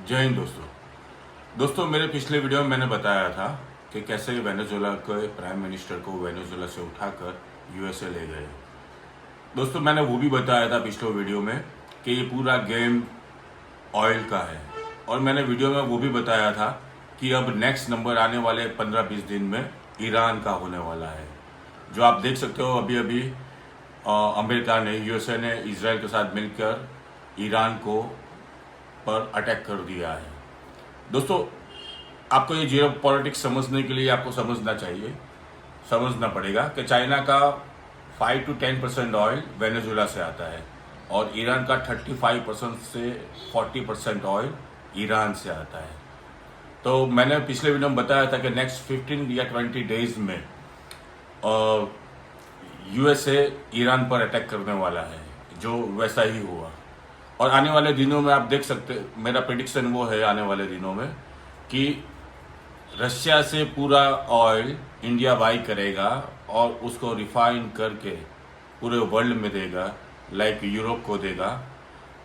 जय हिंद दोस्तों मेरे पिछले वीडियो में मैंने बताया था कि कैसे वेनेजुएला के प्राइम मिनिस्टर को वेनेजुएला से उठाकर यूएसए ले गए। दोस्तों मैंने वो भी बताया था पिछले वीडियो में कि ये पूरा गेम ऑयल का है, और मैंने वीडियो में वो भी बताया था कि अब नेक्स्ट नंबर आने वाले 15-20 दिन में ईरान का होने वाला है। जो आप देख सकते हो अभी अभी अमेरिका ने, यूएसए ने इजराइल के साथ मिलकर ईरान को पर अटैक कर दिया है। दोस्तों आपको ये जियो पॉलिटिक्स समझने के लिए आपको समझना पड़ेगा कि चाइना का 5 to 10% ऑयल वेनेजुएला से आता है और ईरान का 35% से 40% ऑयल ईरान से आता है। तो मैंने पिछले वीडियो में बताया था कि नेक्स्ट 15 या 20 डेज में यूएसए ईरान पर अटैक करने वाला है, जो वैसा ही हुआ। और आने वाले दिनों में आप देख सकते, मेरा प्रेडिक्शन वो है आने वाले दिनों में कि रशिया से पूरा ऑयल इंडिया बाई करेगा और उसको रिफाइन करके पूरे वर्ल्ड में देगा, लाइक यूरोप को देगा,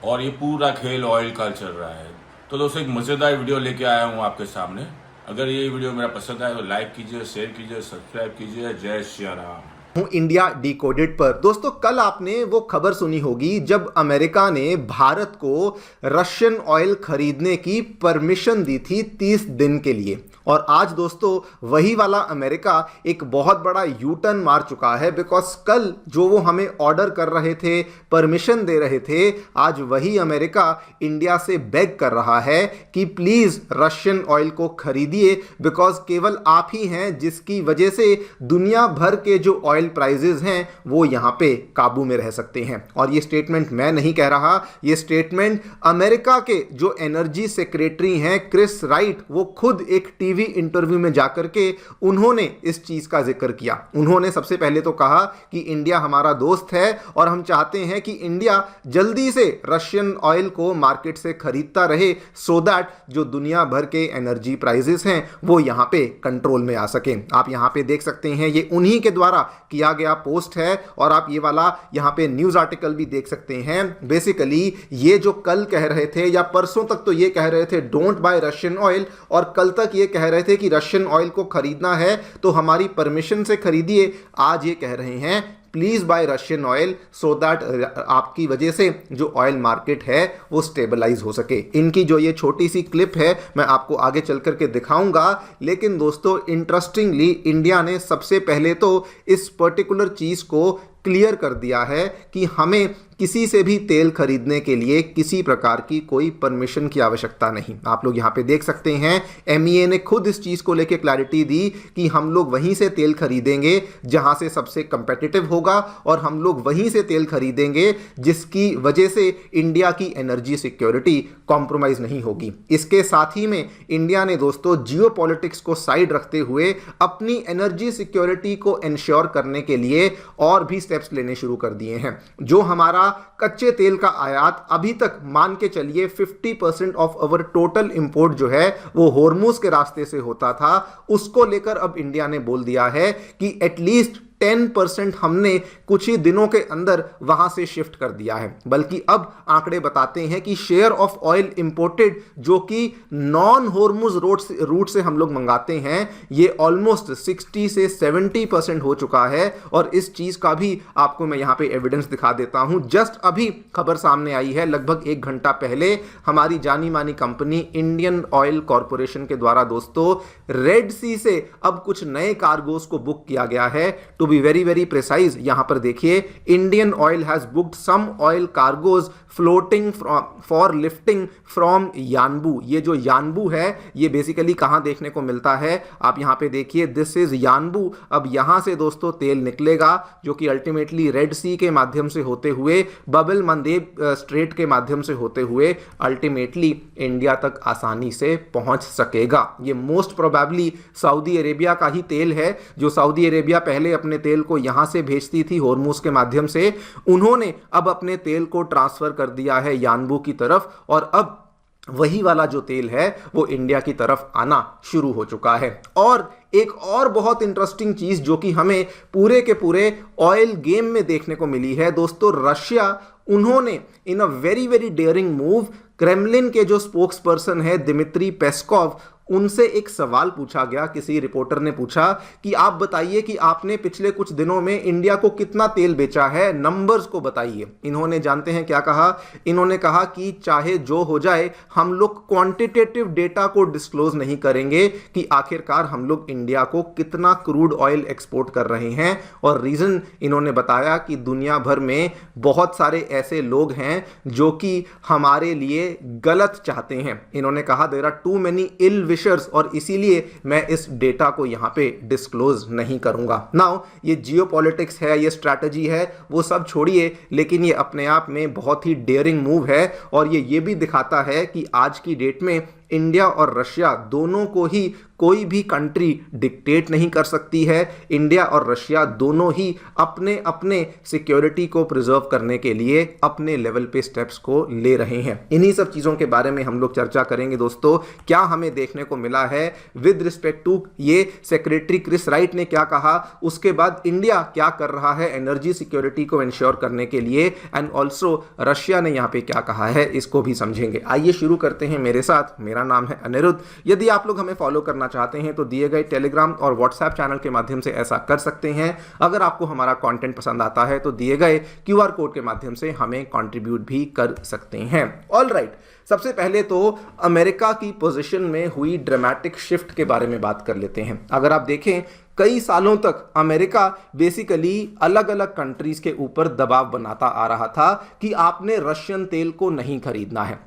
और ये पूरा खेल ऑयल का चल रहा है। तो दोस्तों एक मज़ेदार वीडियो लेके आया हूँ आपके सामने। अगर ये वीडियो मेरा पसंद आए तो लाइक कीजिए, शेयर कीजिए, सब्सक्राइब कीजिए। जय श्री राम। हूं इंडिया डिकोडेड पर। दोस्तों कल आपने वो खबर सुनी होगी जब अमेरिका ने भारत को रशियन ऑयल खरीदने की परमिशन दी थी 30 दिन के लिए। और आज दोस्तों वही वाला अमेरिका एक बहुत बड़ा यू टर्न मार चुका है, बिकॉज कल जो वो हमें ऑर्डर कर रहे थे, परमिशन दे रहे थे, आज वही अमेरिका इंडिया से बेग कर रहा है कि प्लीज रशियन ऑयल को खरीदिए, बिकॉज केवल आप ही हैं जिसकी वजह से दुनिया भर के जो ऑयल प्राइजेस हैं वो यहां पे काबू में रह सकते हैं। और ये स्टेटमेंट मैं नहीं कह रहा, ये स्टेटमेंट अमेरिका के जो एनर्जी सेक्रेटरी हैं क्रिस राइट, वो खुद एक टीवी इंटरव्यू में जाकर के उन्होंने इस चीज का जिक्र किया। उन्होंने सबसे पहले तो कहा कि इंडिया हमारा दोस्त है और हम चाहते हैं कि इंडिया जल्दी से रशियन ऑयल को मार्केट से खरीदता रहे, सो दैट जो दुनिया भर के एनर्जी प्राइजेस हैं वो यहां पे कंट्रोल में आ सके। आप यहां पे देख सकते हैं ये उन्हीं के द्वारा किया गया पोस्ट है, और आप ये वाला यहां पे न्यूज आर्टिकल भी देख सकते हैं। बेसिकली ये जो कल कह रहे थे या परसों तक तो ये कह रहे थे डोंट बाय रशियन ऑयल, और कल तक ये कह रहे थे कि रशियन ऑयल को खरीदना है तो हमारी परमिशन से खरीदिए, आज ये कह रहे हैं please bye Russian oil so that आपकी वजह से जो ऑयल मार्केट है वो स्टेबलाइज हो सके। इनकी जो ये छोटी सी क्लिप है मैं आपको आगे चल करके दिखाऊंगा, लेकिन दोस्तों इंटरेस्टिंगली इंडिया ने सबसे पहले तो इस पर्टिकुलर चीज को क्लियर कर दिया है कि हमें किसी से भी तेल खरीदने के लिए किसी प्रकार की कोई परमिशन की आवश्यकता नहीं। आप लोग यहाँ पे देख सकते हैं एमईए ने खुद इस चीज़ को लेके क्लैरिटी दी कि हम लोग वहीं से तेल खरीदेंगे जहाँ से सबसे कंपेटिटिव होगा, और हम लोग वहीं से तेल खरीदेंगे जिसकी वजह से इंडिया की एनर्जी सिक्योरिटी कॉम्प्रोमाइज़ नहीं होगी। इसके साथ ही में इंडिया ने दोस्तों जियो पॉलिटिक्स को साइड रखते हुए अपनी एनर्जी सिक्योरिटी को इंश्योर करने के लिए और भी स्टेप्स लेने शुरू कर दिए हैं। जो हमारा कच्चे तेल का आयात अभी तक मान के चलिए 50% ऑफ अवर टोटल इंपोर्ट जो है वो होर्मुज के रास्ते से होता था, उसको लेकर अब इंडिया ने बोल दिया है कि एटलीस्ट 10% हमने कुछ ही दिनों के अंदर वहां से शिफ्ट कर दिया है। बल्कि अब आंकड़े बताते हैं कि शेयर ऑफ ऑयल इंपोर्टेड जो कि नॉन होर्मुज रूट से हम लोग मंगाते हैं ये ऑलमोस्ट 60 से 70% हो चुका है। और इस चीज का भी आपको मैं यहां पे एविडेंस दिखा देता हूं। जस्ट अभी खबर सामने आई है, लगभग 1 घंटा पहले हमारी जानी मानी कंपनी इंडियन ऑयल कॉर्पोरेशन के द्वारा दोस्तों रेड सी से अब कुछ नए कार्गोस को बुक किया गया है। टू बी वेरी प्रिसाइज, यहां पर देखिए Indian Oil has booked some oil cargoes floating for lifting from Yanbu. ये जो यानबू है ये बेसिकली कहां देखने को मिलता है, आप यहां पे देखिए, दिस इज यानबू। अब यहां से दोस्तों तेल निकलेगा जो कि अल्टीमेटली रेड सी के माध्यम से होते हुए बबल मंदेब स्ट्रेट के माध्यम से होते हुए अल्टीमेटली इंडिया तक आसानी से पहुंच सकेगा। ये मोस्ट प्रोबेबली सऊदी अरेबिया का ही तेल है, जो सऊदी अरेबिया पहले अपने तेल को यहां से भेजती थी होर्मुज के माध्यम से, उन्होंने अब अपने तेल को ट्रांसफर कर दिया है यानबू की तरफ। और अब वही वाला जो तेल है वो इंडिया की तरफ आना शुरू हो चुका है। और एक और बहुत इंटरेस्टिंग चीज जो कि हमें पूरे के पूरे ऑयल गेम में देखने को मिली है दोस्तों, रशिया उन्होंने in a very very daring move Kremlin के जो स्पोक्स पर्सन है दिमित्री पेस्कोव, उनसे एक सवाल पूछा गया। किसी रिपोर्टर ने पूछा कि आप बताइए कि आपने पिछले कुछ दिनों में इंडिया को कितना तेल बेचा है, नंबर्स को बताइए। इन्होंने जानते हैं क्या कहा? इन्होंने कहा कि चाहे जो हो जाए हम लोग क्वांटिटेटिव डेटा को डिस्क्लोज नहीं करेंगे कि आखिरकार हम लोग इंडिया को कितना क्रूड ऑयल एक्सपोर्ट कर रहे हैं। और रीजन इन्होंने बताया कि दुनिया भर में बहुत सारे ऐसे लोग हैं जो कि हमारे लिए गलत चाहते हैं। इन्होंने कहा there are too many ill wishers और इसीलिए मैं इस डेटा को यहां पे डिस्क्लोज नहीं करूंगा। नाउ ये जियोपॉलिटिक्स है, ये स्ट्रैटेजी है, वो सब छोड़िए, लेकिन ये अपने आप में बहुत ही डेयरिंग मूव है और ये भी दिखाता है कि आज की डेट में इंडिया और रशिया दोनों को ही कोई भी कंट्री डिक्टेट नहीं कर सकती है। इंडिया और रशिया दोनों ही अपने अपने सिक्योरिटी को प्रिजर्व करने के लिए अपने लेवल पे स्टेप्स को ले रहे हैं। इन्हीं सब चीज़ों के बारे में हम लोग चर्चा करेंगे दोस्तों। क्या हमें देखने को मिला है विद रिस्पेक्ट टू ये सेक्रेटरी क्रिस राइट ने क्या कहा, उसके बाद इंडिया क्या कर रहा है एनर्जी सिक्योरिटी को इंश्योर करने के लिए, एंड ऑल्सो रशिया ने यहाँ पे क्या कहा है, इसको भी समझेंगे। आइए शुरू करते हैं मेरे साथ। मेरा नाम है अनिरुद्ध। यदि आप लोग हमें फॉलो करना चाहते हैं तो दिए गए टेलीग्राम और व्हाट्सएप चैनल के माध्यम से ऐसा कर सकते हैं। अगर आपको हमारा कंटेंट पसंद आता है तो दिए गए क्यूआर कोड के माध्यम से हमें कंट्रीब्यूट भी कर सकते हैं। ऑलराइट, सबसे पहले तो अमेरिका की पोजीशन में हुई ड्रामेटिक शिफ्ट के बारे में बात कर लेते हैं। अगर आप देखें कई सालों तक अमेरिका बेसिकली अलग अलग कंट्रीज के ऊपर दबाव बनाता आ रहा था कि आपने रशियन तेल को नहीं खरीदना है,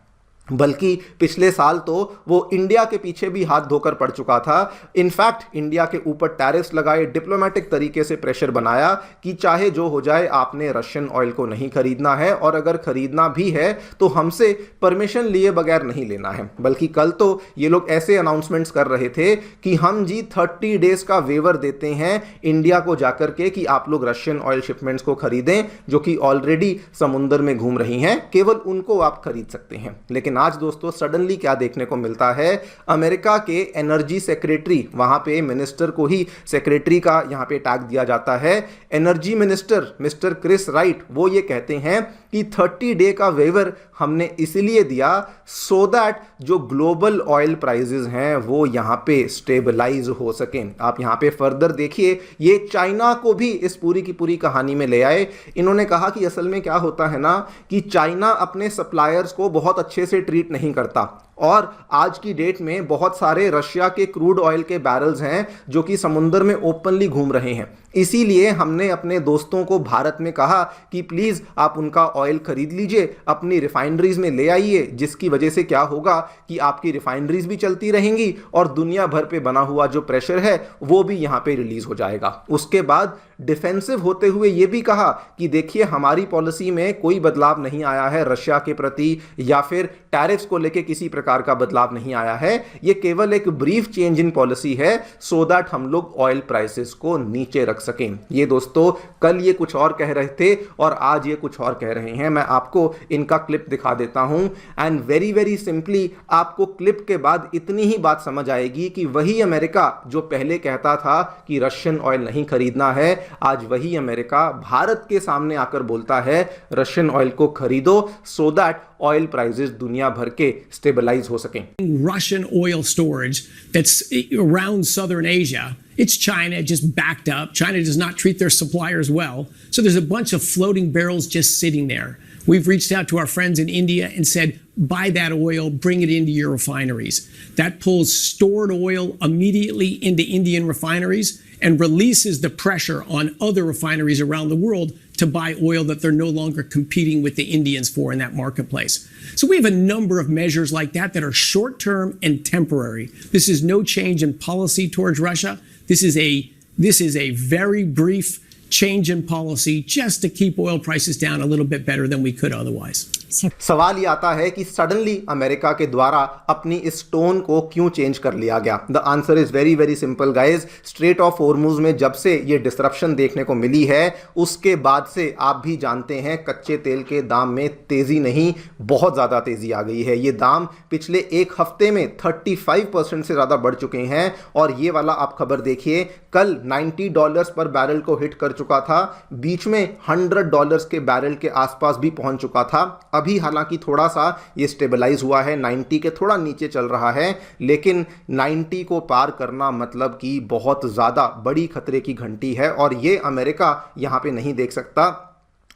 बल्कि पिछले साल तो वो इंडिया के पीछे भी हाथ धोकर पड़ चुका था। इनफैक्ट इंडिया के ऊपर टैरिफ्स लगाए, डिप्लोमेटिक तरीके से प्रेशर बनाया कि चाहे जो हो जाए आपने रशियन ऑयल को नहीं खरीदना है, और अगर खरीदना भी है तो हमसे परमिशन लिए बगैर नहीं लेना है। बल्कि कल तो ये लोग ऐसे अनाउंसमेंट्स कर रहे थे कि हम जी 30 डेज का वेवर देते हैं इंडिया को जाकर के कि आप लोग रशियन ऑयल शिपमेंट्स को खरीदें जो कि ऑलरेडी समुद्र में घूम रही हैं, केवल उनको आप खरीद सकते हैं। लेकिन आज दोस्तों सडनली क्या देखने को मिलता है, अमेरिका के एनर्जी सेक्रेटरी, वहां पे मिनिस्टर को ही सेक्रेटरी का यहां पे टैग दिया जाता है, energy minister Mister Chris Wright, वो ये कहते हैं कि 30 डे का वेवर हमने इसलिए दिया सो दैट जो ग्लोबल ऑयल प्राइसेस हैं वो यहां पे स्टेबलाइज हो सकें। आप यहां पे फर्दर देखिए, ये चाइना को भी इस पूरी की पूरी कहानी में ले आए। इन्होंने कहा कि असल में क्या होता है ना कि चाइना अपने सप्लायर्स को बहुत अच्छे से ट्रीट नहीं करता, और आज की डेट में बहुत सारे रशिया के क्रूड ऑयल के बैरल्स हैं जो कि समुद्र में ओपनली घूम रहे हैं। इसीलिए हमने अपने दोस्तों को भारत में कहा कि प्लीज आप उनका ऑयल खरीद लीजिए, अपनी रिफाइनरीज में ले आइए, जिसकी वजह से क्या होगा कि आपकी रिफाइनरीज भी चलती रहेंगी और दुनिया भर पे बना हुआ जो प्रेशर है वो भी यहां पे रिलीज हो जाएगा। उसके बाद डिफेंसिव होते हुए ये भी कहा कि देखिए हमारी पॉलिसी में कोई बदलाव नहीं आया है रशिया के प्रति, या फिर टैरिफ्स को लेके किसी प्रकार का बदलाव नहीं आया है, ये केवल एक ब्रीफ चेंज इन पॉलिसी है सो दैट हम लोग ऑयल प्राइसेस को नीचे रख सकें। ये दोस्तों कल ये कुछ और कह रहे थे और आज ये कुछ और कह रहे हैं। मैं आपको इनका क्लिप दिखा देता हूं, एंड वेरी वेरी सिंपली आपको क्लिप के बाद इतनी ही बात समझ आएगी कि वही अमेरिका जो पहले कहता था कि रशियन ऑयल नहीं खरीदना है, आज वही अमेरिका भारत के सामने आकर बोलता है रशियन ऑयल को खरीदो सो दैट ऑयल प्राइसेस दुनिया भर के स्टेबलाइज हो सकें। Russian oil storage that's around southern Asia. It's China just backed up. China does not treat their suppliers well. So there's a bunch of floating barrels just sitting there. We've reached out to our friends in India and said, buy that oil, bring it into your refineries. That pulls stored oil immediately into Indian refineries and releases the pressure on other refineries around the world to buy oil that they're no longer competing with the Indians for in that marketplace. So we have a number of measures like that that are short-term and temporary. This is no change in policy towards Russia. This is a very brief change in policy just to keep oil prices down a little bit better than we could otherwise. सवाल ये आता है कि suddenly America के द्वारा अपनी इस tone को क्यों चेंज कर लिया गया। The answer is very very simple guys. Straight of Hormuz में जब से ये डिसरप्शन देखने को मिली है उसके बाद से आप भी जानते हैं कच्चे तेल के दाम में तेजी नहीं, बहुत ज्यादा तेजी आ गई है। ये दाम पिछले एक हफ्ते में 35% से ज्यादा बढ़ चुके हैं। और ये वाला आप खबर देखिए, कल $90 पर बैरल को हिट कर चुका था, बीच में $100 के बैरल के आसपास भी पहुंच चुका था। अभी हालांकि थोड़ा सा ये स्टेबलाइज हुआ है, 90 के थोड़ा नीचे चल रहा है, लेकिन 90 को पार करना मतलब कि बहुत ज्यादा बड़ी खतरे की घंटी है। और ये अमेरिका यहां पे नहीं देख सकता,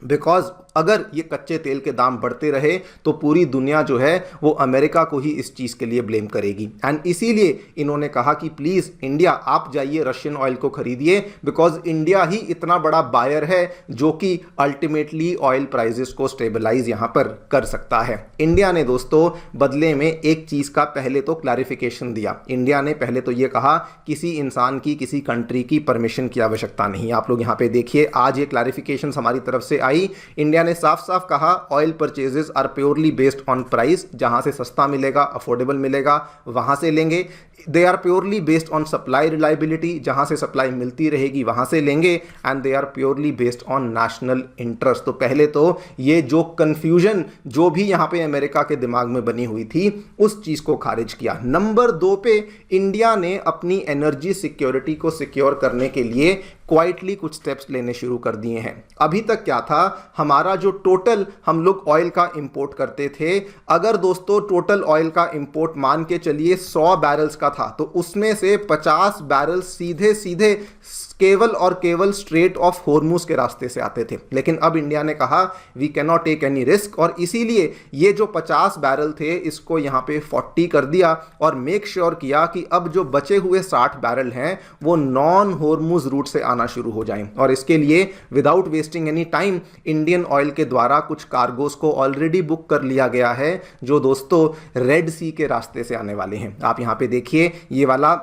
बिकॉज अगर ये कच्चे तेल के दाम बढ़ते रहे तो पूरी दुनिया जो है वो अमेरिका को ही इस चीज़ के लिए ब्लेम करेगी। एंड इसीलिए इन्होंने कहा कि प्लीज़ इंडिया आप जाइए रशियन ऑयल को खरीदिए, बिकॉज इंडिया ही इतना बड़ा बायर है जो कि अल्टीमेटली ऑयल प्राइजेस को स्टेबलाइज यहाँ पर कर सकता है। इंडिया ने दोस्तों बदले में एक चीज़ का पहले तो क्लैरिफिकेशन दिया। इंडिया ने पहले तो ये कहा किसी इंसान की, किसी कंट्री की परमिशन की आवश्यकता नहीं। आप लोग यहाँ पे देखिए, आज ये क्लैरिफिकेशन हमारी तरफ से आई। इंडिया ने साफ साफ कहा oil purchases are purely based on price, जहां से सस्ता मिलेगा, अफोर्डेबल मिलेगा वहां से लेंगे। They are purely based on supply reliability, जहां से सप्लाई मिलती रहेगी वहां से लेंगे। And they are purely based on national interest. तो पहले तो ये जो कंफ्यूजन जो भी यहां पे अमेरिका के दिमाग में बनी हुई थी उस चीज को खारिज किया। नंबर 2 पे इंडिया ने अपनी एनर्जी सिक्योरिटी को सिक्योर करने के लिए क्वाइटली कुछ स्टेप्स लेने शुरू कर दिए हैं। अभी तक क्या था, हमारा जो टोटल हम लोग ऑयल का इंपोर्ट करते थे, अगर दोस्तों टोटल ऑयल का इंपोर्ट मान के चलिए 100 बैरल्स का था, तो उसमें से 50 बैरल सीधे सीधे केवल और केवल स्ट्रेट ऑफ हॉर्मुज के रास्ते से आते थे। लेकिन अब इंडिया ने कहा we can not take any risk, और इसीलिए ये जो 50 बैरल थे इसको यहाँ पे 40 कर दिया और मेक श्योर किया कि अब जो बचे हुए 60 बैरल हैं वो नॉन हॉर्मुज रूट से आना शुरू हो जाएं। और इसके लिए without wasting any time Indian oil के द्वारा कुछ कार्गोस को ऑलरेडी बुक कर लिया गया है, जो दोस्तों रेड सी के रास्ते से आने वाले हैं। आप यहाँ पे देखिए, ये वाला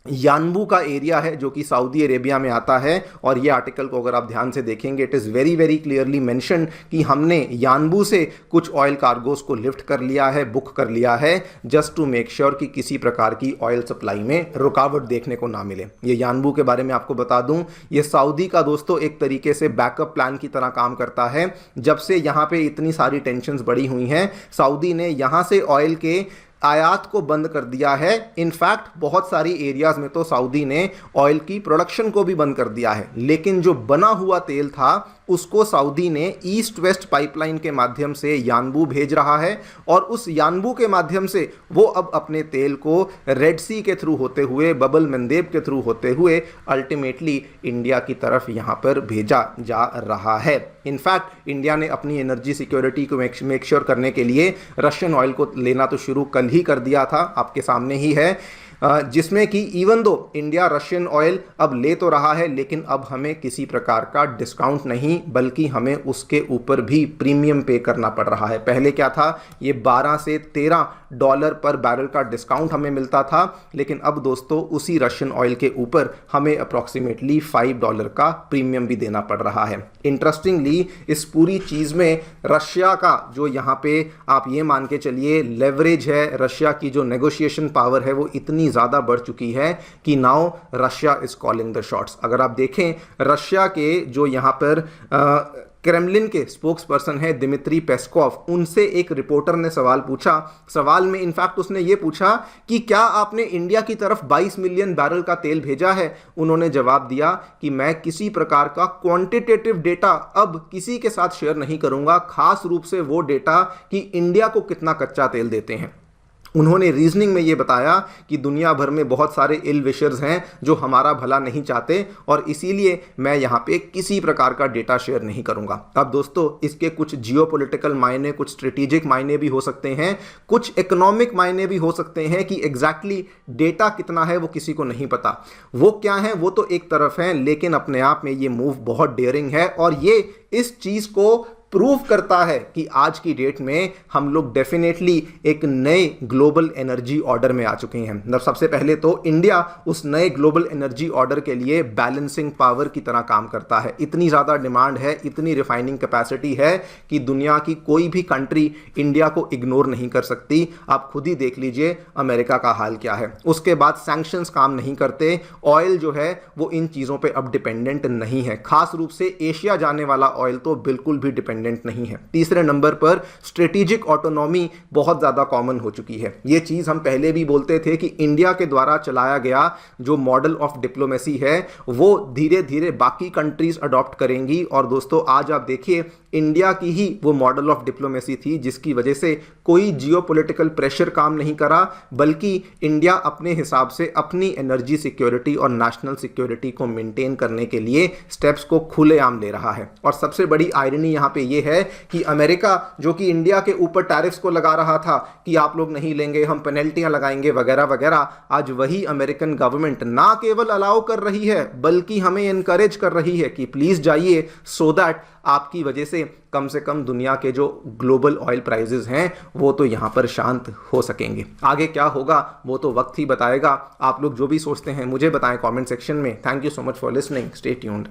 यानबू का एरिया है जो कि सऊदी अरेबिया में आता है। और ये आर्टिकल को अगर आप ध्यान से देखेंगे, it is very very clearly mention कि हमने यानबू से कुछ ऑयल कार्गोस को लिफ्ट कर लिया है, बुक कर लिया है, जस्ट टू मेक श्योर कि किसी प्रकार की ऑयल सप्लाई में रुकावट देखने को ना मिले। ये यानबू के बारे में आपको बता दूं, ये सऊदी का दोस्तों एक तरीके से बैकअप प्लान की तरह काम करता है। जब से यहाँ पे इतनी सारी टेंशन्स बढ़ी हुई हैं, सऊदी ने यहाँ से ऑयल के आयात को बंद कर दिया है। इनफैक्ट बहुत सारी एरियाज में तो सऊदी ने ऑयल की प्रोडक्शन को भी बंद कर दिया है। लेकिन जो बना हुआ तेल था उसको सऊदी ने ईस्ट वेस्ट पाइपलाइन के माध्यम से यानबू भेज रहा है, और उस यानबू के माध्यम से वो अब अपने तेल को रेड सी के थ्रू होते हुए, बबल मंदेब के थ्रू होते हुए अल्टीमेटली इंडिया की तरफ यहाँ पर भेजा जा रहा है। इनफैक्ट इंडिया ने अपनी एनर्जी सिक्योरिटी को मेक श्योर करने के लिए रशियन ऑयल को लेना तो शुरू कल ही कर दिया था, आपके सामने ही है, जिसमें कि even though India Russian oil अब ले तो रहा है, लेकिन अब हमें किसी प्रकार का डिस्काउंट नहीं बल्कि हमें उसके ऊपर भी प्रीमियम पे करना पड़ रहा है। पहले क्या था, ये 12 से 13 डॉलर पर बैरल का डिस्काउंट हमें मिलता था, लेकिन अब दोस्तों उसी रशियन ऑयल के ऊपर हमें अप्रॉक्सीमेटली $5 का प्रीमियम भी देना पड़ रहा है। इंटरेस्टिंगली इस पूरी चीज़ में रशिया का जो यहाँ पे आप ये मान के चलिए लेवरेज है, रशिया की जो नेगोशिएशन पावर है वो इतनी ज़्यादा बढ़ चुकी है कि now Russia is calling the shots. अगर आप देखें रशिया के जो यहाँ पर क्रेमलिन के स्पोक्स पर्सन है दिमित्री पेस्कोव, उनसे एक रिपोर्टर ने सवाल पूछा। सवाल में इनफैक्ट उसने ये पूछा कि क्या आपने इंडिया की तरफ 22 मिलियन बैरल का तेल भेजा है। उन्होंने जवाब दिया कि मैं किसी प्रकार का क्वांटिटेटिव डेटा अब किसी के साथ शेयर नहीं करूंगा, खास रूप से वो डेटा कि इंडिया को कितना कच्चा तेल देते हैं। उन्होंने रीजनिंग में ये बताया कि दुनिया भर में बहुत सारे इल विशर्स हैं जो हमारा भला नहीं चाहते, और इसीलिए मैं यहाँ पे किसी प्रकार का डेटा शेयर नहीं करूँगा। अब दोस्तों इसके कुछ जियोपॉलिटिकल मायने, कुछ स्ट्रेटेजिक मायने भी हो सकते हैं, कुछ इकोनॉमिक मायने भी हो सकते हैं कि एग्जैक्टली डेटा कितना है वो किसी को नहीं पता। वो क्या है वो तो एक तरफ है, लेकिन अपने आप में ये मूव बहुत डेयरिंग है, और ये इस चीज़ को प्रूव करता है कि आज की डेट में हम लोग डेफिनेटली एक नए ग्लोबल एनर्जी ऑर्डर में आ चुके हैं। मतलब सबसे पहले तो इंडिया उस नए ग्लोबल एनर्जी ऑर्डर के लिए बैलेंसिंग पावर की तरह काम करता है। इतनी ज़्यादा डिमांड है, इतनी रिफाइनिंग कैपेसिटी है कि दुनिया की कोई भी कंट्री इंडिया को इग्नोर नहीं कर सकती। आप खुद ही देख लीजिए अमेरिका का हाल क्या है। उसके बाद सैंक्शंस काम नहीं करते, ऑयल जो है वो इन चीज़ों पे अब डिपेंडेंट नहीं है, खास रूप से एशिया जाने वाला ऑयल तो बिल्कुल भी डिपेंडेंट नहीं है। तीसरे नंबर पर स्ट्रेटेजिक ऑटोनॉमी बहुत ज़्यादा कॉमन हो चुकी है। ये चीज़ हम पहले भी बोलते थे कि इंडिया के द्वारा चलाया गया जो मॉडल ऑफ डिप्लोमेसी है वो धीरे धीरे बाकी कंट्रीज अडॉप्ट करेंगी। और दोस्तों आज आप देखिए इंडिया की ही वो मॉडल ऑफ डिप्लोमेसी थी जिसकी वजह से कोई जियोपॉलिटिकल प्रेशर काम नहीं करा, बल्कि इंडिया अपने हिसाब से अपनी एनर्जी सिक्योरिटी और नेशनल सिक्योरिटी को मेंटेन करने के लिए स्टेप्स को खुलेआम ले रहा है। और सबसे बड़ी आयरनी यहाँ पे ये है कि अमेरिका जो कि इंडिया के ऊपर टैरिफ्स को लगा रहा था कि आप लोग नहीं लेंगे, हम पेनल्टियां लगाएंगे वगैरह वगैरह, आज वही अमेरिकन गवर्नमेंट ना केवल अलाउ कर रही है बल्कि हमें एनकरेज कर रही है कि प्लीज जाइए, सो दैट आपकी वजह से कम दुनिया के जो ग्लोबल ऑयल प्राइसेस हैं वो तो यहाँ पर शांत हो सकेंगे। आगे क्या होगा वो तो वक्त ही बताएगा। आप लोग जो भी सोचते हैं मुझे बताएं कमेंट सेक्शन में। Thank you so much for listening, stay tuned.